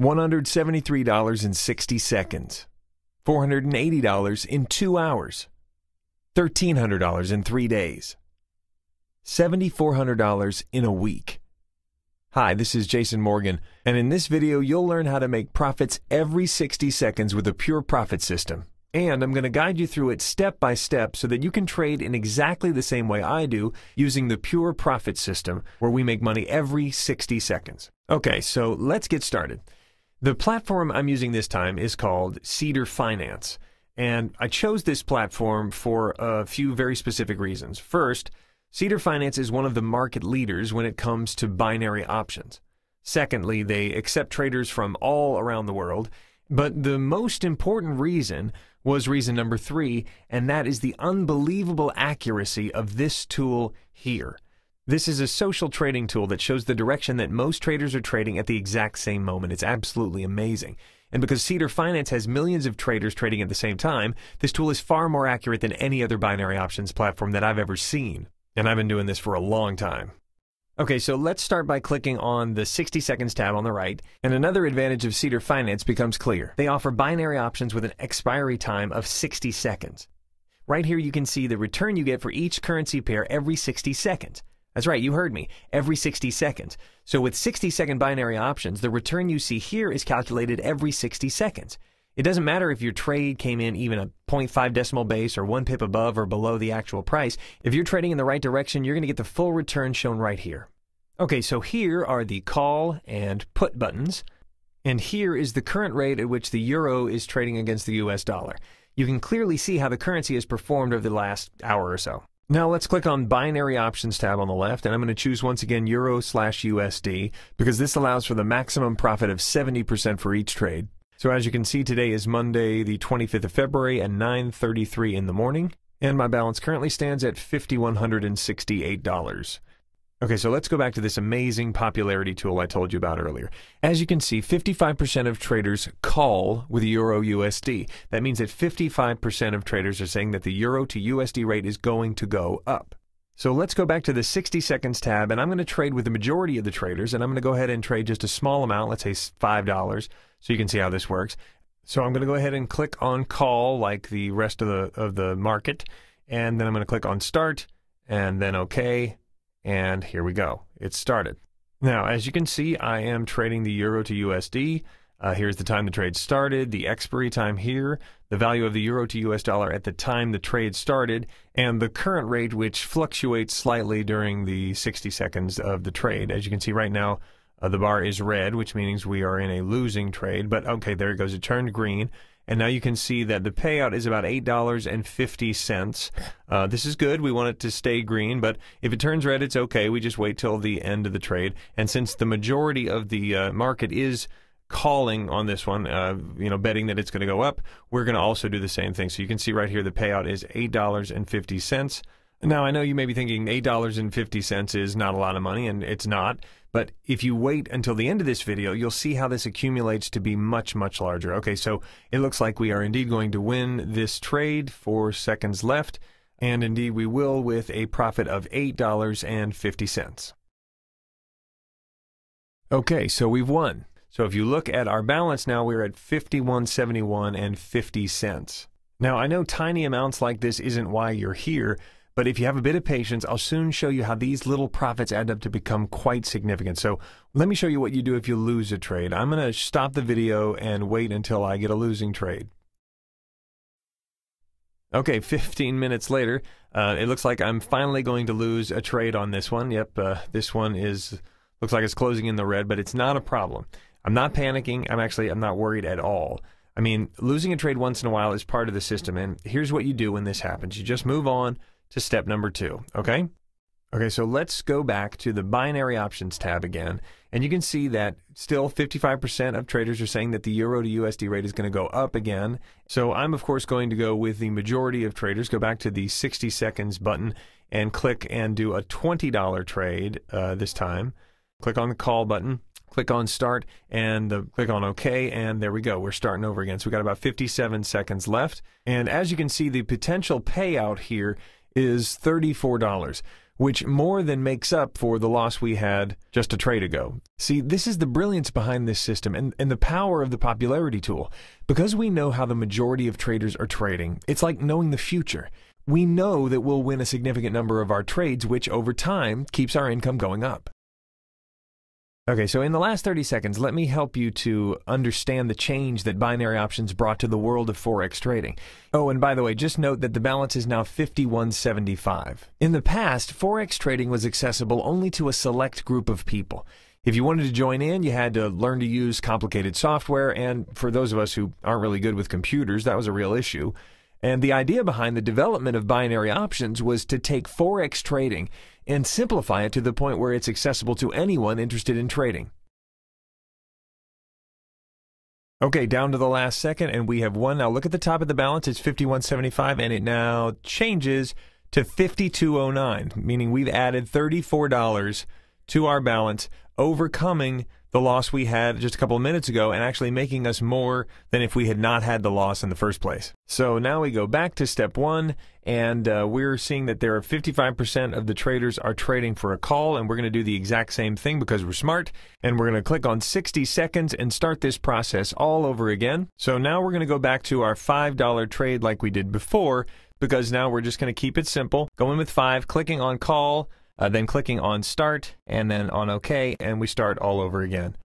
$173.60, $480 in 2 hours, $1,300 in 3 days, $7,400 in a week. Hi, this is Jason Morgan, and in this video you'll learn how to make profits every 60 seconds with a pure profit system. And I'm going to guide you through it step by step so that you can trade in exactly the same way I do using the pure profit system where we make money every 60 seconds. Okay, so let's get started. The platform I'm using this time is called Cedar Finance, and I chose this platform for a few very specific reasons. First, Cedar Finance is one of the market leaders when it comes to binary options. Secondly, they accept traders from all around the world. But the most important reason was reason number 3, and that is the unbelievable accuracy of this tool here. This is a social trading tool that shows the direction that most traders are trading at the exact same moment. It's absolutely amazing. And because Cedar Finance has millions of traders trading at the same time, this tool is far more accurate than any other binary options platform that I've ever seen. And I've been doing this for a long time. Okay, so let's start by clicking on the 60 seconds tab on the right, and another advantage of Cedar Finance becomes clear. They offer binary options with an expiry time of 60 seconds. Right here you can see the return you get for each currency pair every 60 seconds. That's right, you heard me, every 60 seconds. So with 60-second binary options, the return you see here is calculated every 60 seconds. It doesn't matter if your trade came in even a 0.5 decimal base or 1 pip above or below the actual price. If you're trading in the right direction, you're going to get the full return shown right here. Okay, so here are the call and put buttons, and here is the current rate at which the euro is trading against the US dollar. You can clearly see how the currency has performed over the last hour or so. Now let's click on Binary Options tab on the left, and I'm going to choose once again Euro/USD because this allows for the maximum profit of 70% for each trade. So as you can see, today is Monday, the 25th of February at 9:33 in the morning, and my balance currently stands at $5,168. Okay, so let's go back to this amazing popularity tool I told you about earlier. As you can see, 55% of traders call with Euro USD. That means that 55% of traders are saying that the Euro to USD rate is going to go up. So let's go back to the 60 seconds tab, and I'm going to trade with the majority of the traders, and I'm going to go ahead and trade just a small amount, let's say $5, so you can see how this works. So I'm going to go ahead and click on call like the rest of the market, and then I'm going to click on start, and then OK. And here we go. It's started. Now, as you can see, I am trading the Euro to USD. Here's the time the trade started, the expiry time here, the value of the Euro to US dollar at the time the trade started, and the current rate, which fluctuates slightly during the 60 seconds of the trade. As you can see right now, the bar is red, which means we are in a losing trade. But okay, there it goes. It turned green. And now you can see that the payout is about $8.50. This is good. We want it to stay green, but if it turns red, it's okay. We just wait till the end of the trade. And since the majority of the market is calling on this one, betting that it's going to go up, we're going to also do the same thing. So you can see right here the payout is $8.50. Now, I know you may be thinking $8.50 is not a lot of money, and it's not. But if you wait until the end of this video, you'll see how this accumulates to be much, much larger. Okay, so it looks like we are indeed going to win this trade. 4 seconds left, and indeed we will with a profit of $8.50. Okay, so we've won. So if you look at our balance now, we're at $51.71 Now, I know tiny amounts like this isn't why you're here, but if you have a bit of patience, I'll soon show you how these little profits add up to become quite significant. So let me show you what you do if you lose a trade. I'm going to stop the video and wait until I get a losing trade. Okay, 15 minutes later, it looks like I'm finally going to lose a trade on this one. Yep, this one looks like it's closing in the red, but it's not a problem. I'm not panicking. I'm not worried at all. I mean, losing a trade once in a while is part of the system, and here's what you do when this happens. You just move on to step number 2, okay? Okay, so let's go back to the binary options tab again, and you can see that still 55% of traders are saying that the Euro to USD rate is going to go up again. So I'm, of course, going to go with the majority of traders, go back to the 60 seconds button, and click and do a $20 trade this time. Click on the call button, click on start, and click on OK, and there we go. We're starting over again. So we've got about 57 seconds left, and as you can see, the potential payout here is $34, which more than makes up for the loss we had just a trade ago. See, this is the brilliance behind this system and the power of the popularity tool. Because we know how the majority of traders are trading, it's like knowing the future. We know that we'll win a significant number of our trades, which over time keeps our income going up. Okay, so in the last 30 seconds, let me help you to understand the change that binary options brought to the world of Forex trading. Oh, and by the way, just note that the balance is now $51.75. In the past, Forex trading was accessible only to a select group of people. If you wanted to join in, you had to learn to use complicated software, and for those of us who aren't really good with computers, that was a real issue. And the idea behind the development of binary options was to take Forex trading and simplify it to the point where it's accessible to anyone interested in trading. Okay, down to the last second, and we have won. Now look at the top of the balance. It's $51.75, and it now changes to $52.09, meaning we've added $34 to our balance, overcoming the loss we had just a couple of minutes ago and actually making us more than if we had not had the loss in the first place. So now we go back to step one, and we're seeing that there are 55% of the traders are trading for a call, and we're going to do the exact same thing because we're smart, and we're going to click on 60 seconds and start this process all over again. So now we're going to go back to our $5 trade like we did before, because now we're just going to keep it simple, going with 5, clicking on call, then clicking on start, and then on OK, and we start all over again.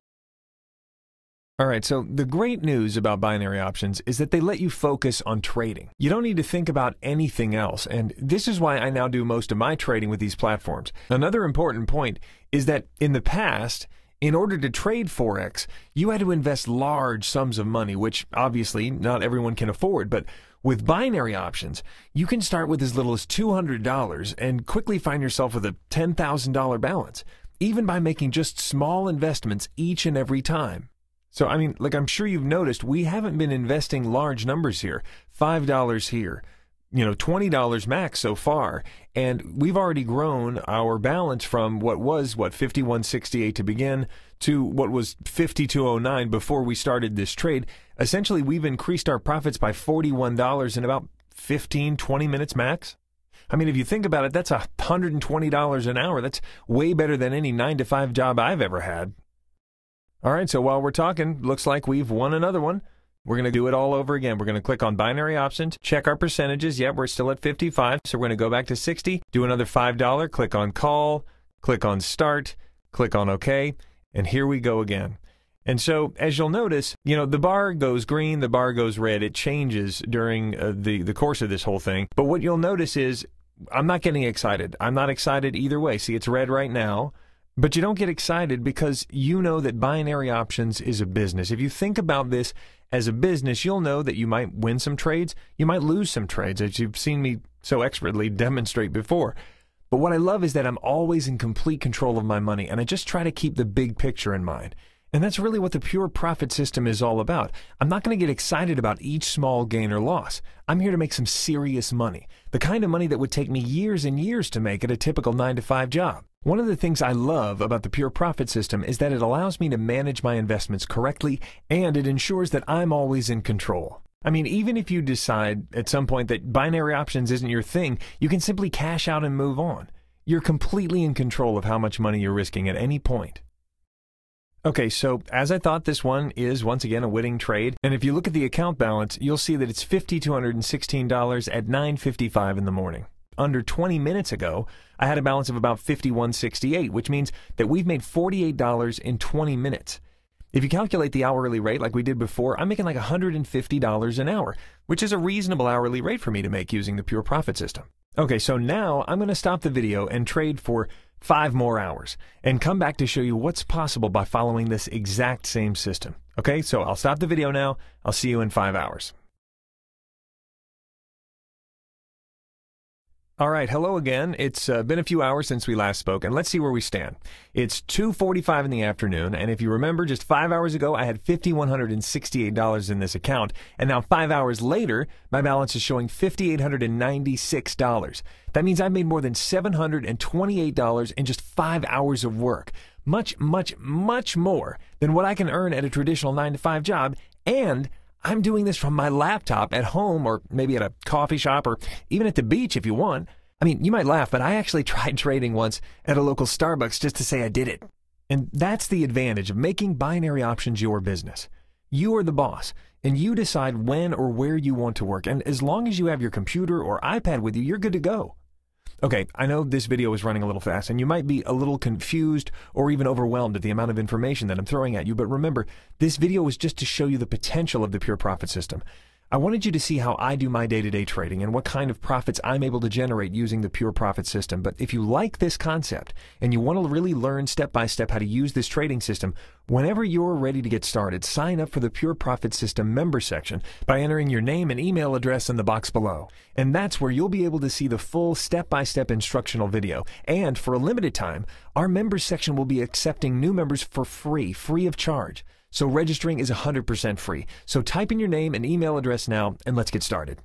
All right, so the great news about binary options is that they let you focus on trading. You don't need to think about anything else, and this is why I now do most of my trading with these platforms. Another important point is that in the past, in order to trade Forex, you had to invest large sums of money, which obviously not everyone can afford, but with binary options, you can start with as little as $200 and quickly find yourself with a $10,000 balance, even by making just small investments each and every time. So, I mean, like I'm sure you've noticed, we haven't been investing large numbers here. $5 here, $20 max so far, and we've already grown our balance from what was, $51.68 to begin to what was $52.09 before we started this trade. Essentially, we've increased our profits by $41 in about 15-20 minutes max. I mean, if you think about it, that's $120 an hour. That's way better than any 9-to-5 job I've ever had. All right, so while we're talking, looks like we've won another one. We're going to do it all over again. We're going to click on binary options, check our percentages. Yep, we're still at 55, so we're going to go back to 60, do another $5, click on call, click on start, click on OK, and here we go again. And so, as you'll notice, the bar goes green, the bar goes red. It changes during the course of this whole thing. But what you'll notice is I'm not getting excited. I'm not excited either way. See, it's red right now. But you don't get excited because you know that binary options is a business. If you think about this as a business, you'll know that you might win some trades, you might lose some trades, as you've seen me so expertly demonstrate before. But what I love is that I'm always in complete control of my money, and I just try to keep the big picture in mind. And that's really what the pure profit system is all about. I'm not going to get excited about each small gain or loss. I'm here to make some serious money, the kind of money that would take me years and years to make at a typical 9-to-5 job. One of the things I love about the pure profit system is that it allows me to manage my investments correctly, and it ensures that I'm always in control. I mean, even if you decide at some point that binary options isn't your thing, you can simply cash out and move on. You're completely in control of how much money you're risking at any point. Okay, so as I thought, this one is once again a winning trade, and if you look at the account balance, you'll see that it's $5,216 at 9:55 in the morning. Under 20 minutes ago, I had a balance of about $51.68, which means that we've made $48 in 20 minutes. If you calculate the hourly rate like we did before, I'm making like $150 an hour, which is a reasonable hourly rate for me to make using the pure profit system. Okay, so now I'm going to stop the video and trade for 5 more hours and come back to show you what's possible by following this exact same system. Okay, so I'll stop the video now. I'll see you in 5 hours. All right, hello again. It's been a few hours since we last spoke, and let's see where we stand. It's 2:45 in the afternoon, and if you remember, just 5 hours ago, I had $5,168 in this account, and now 5 hours later, my balance is showing $5,896. That means I've made more than $728 in just 5 hours of work. Much, much, much more than what I can earn at a traditional 9-to-5 job, and I'm doing this from my laptop at home, or maybe at a coffee shop, or even at the beach if you want. I mean, you might laugh, but I actually tried trading once at a local Starbucks just to say I did it. And that's the advantage of making binary options your business. You are the boss, and you decide when or where you want to work. And as long as you have your computer or iPad with you, you're good to go. Okay, I know this video is running a little fast, and you might be a little confused or even overwhelmed at the amount of information that I'm throwing at you, but remember, this video was just to show you the potential of the Pure Profit system. I wanted you to see how I do my day-to-day trading and what kind of profits I'm able to generate using the Pure Profit system. But if you like this concept and you want to really learn step-by-step how to use this trading system, whenever you're ready to get started, sign up for the Pure Profit System member section by entering your name and email address in the box below. And that's where you'll be able to see the full step-by-step instructional video. And for a limited time, our members section will be accepting new members for free of charge. So registering is 100% free. So type in your name and email address now, and let's get started.